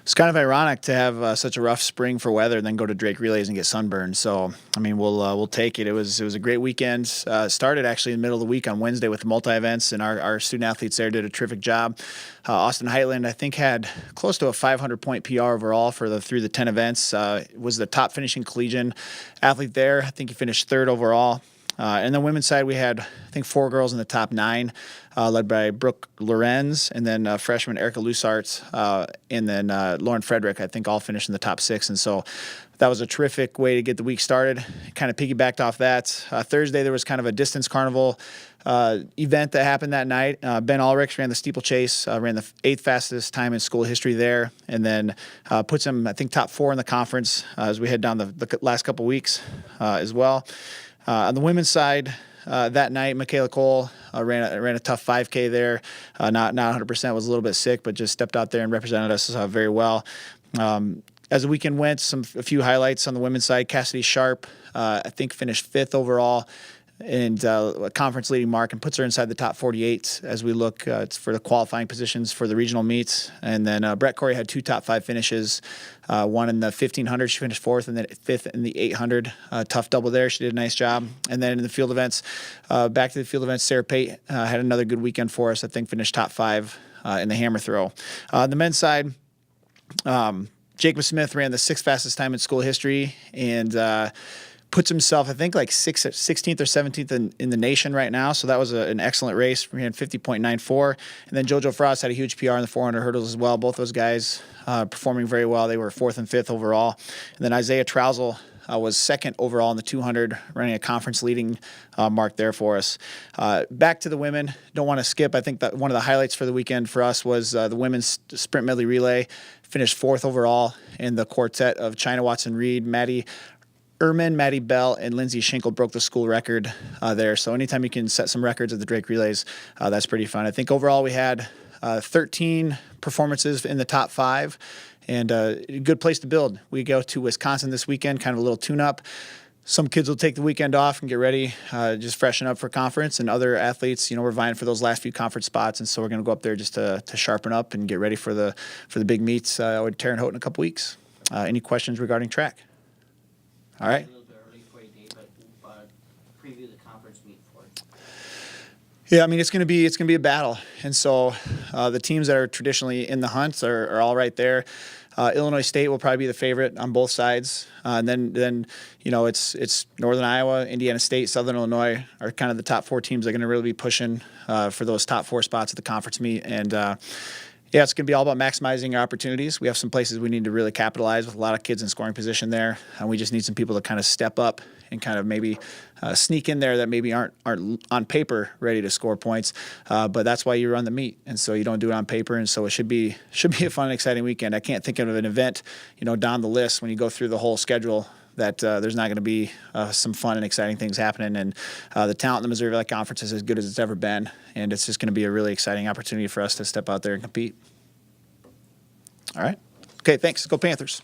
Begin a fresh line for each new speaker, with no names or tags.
It's kind of ironic to have such a rough spring for weather and then go to Drake Relays and get sunburned. So, I mean, we'll take it. It was a great weekend. Started actually in the middle of the week on Wednesday with multi events, and our student athletes there did a terrific job. Austin Heitland, I think, had close to a 500-point PR overall through the 10 events. Was the top finishing collegiate athlete there. I think he finished third overall. And the women's side, we had, I think, 4 girls in the top 9, led by Brooke Lorenz, and then freshman Erica Lusart, and then Lauren Frederick, I think, all finished in the top 6. And so that was a terrific way to get the week started. Kind of piggybacked off that. Thursday, there was kind of a distance carnival event that happened that night. Ben Ulrichs ran the steeplechase, ran the 8th fastest time in school history there, and then puts him, I think, top 4 in the conference as we head down the last couple weeks as well. On the women's side, that night, Michaela Cole ran a tough 5K there. Not 100%, was a little bit sick, but just stepped out there and represented us very well. As the weekend went, a few highlights on the women's side. Cassidy Sharp, I think, finished 5th overall and a conference leading mark, and puts her inside the top 48 as we look for the qualifying positions for the regional meets. And then Brett Corey had 2 top 5 finishes, one in the 1500, she finished 4th, and then 5th in the 800. Tough double there, she did a nice job. And then in the field events, back to the field events, Sarah Pate had another good weekend for us. I think finished top 5 in the hammer throw. The men's side, Jacob Smith ran the 6th fastest time in school history, and puts himself, I think, like 16th or 17th in the nation right now. So that was an excellent race. We had 50.94. And then JoJo Frost had a huge PR in the 400 hurdles as well. Both those guys performing very well. They were 4th and 5th overall. And then Isaiah Trousel was 2nd overall in the 200, running a conference leading mark there for us. Back to the women, don't want to skip. I think that one of the highlights for the weekend for us was the women's sprint medley relay. Finished 4th overall in the quartet of China Watson-Reed, Maddie Maddie Bell, and Lindsay Schinkel broke the school record there. So anytime you can set some records at the Drake Relays, that's pretty fun. I think overall we had 13 performances in the top 5, and a good place to build. We go to Wisconsin this weekend, kind of a little tune-up. Some kids will take the weekend off and get ready, just freshen up for conference, and other athletes, we're vying for those last few conference spots, and so we're going to go up there just to sharpen up and get ready for the big meets with Terre Haute in a couple weeks. Any questions regarding track? All right.
A little bit early for a day, but preview the conference meet for it.
Yeah, I mean it's going to be a battle, and so the teams that are traditionally in the hunt are all right there. Illinois State will probably be the favorite on both sides, and then it's Northern Iowa, Indiana State, Southern Illinois are kind of the top 4 teams that are going to really be pushing for those top 4 spots at the conference meet, and yeah, it's going to be all about maximizing our opportunities. We have some places we need to really capitalize with a lot of kids in scoring position there, and we just need some people to kind of step up and kind of maybe sneak in there that maybe aren't on paper ready to score points. But that's why you run the meet, and so you don't do it on paper, and so it should be a fun and exciting weekend. I can't think of an event, down the list when you go through the whole schedule that there's not going to be some fun and exciting things happening. And the talent in the Missouri Valley Conference is as good as it's ever been, and it's just going to be a really exciting opportunity for us to step out there and compete. All right. Okay, thanks. Go Panthers.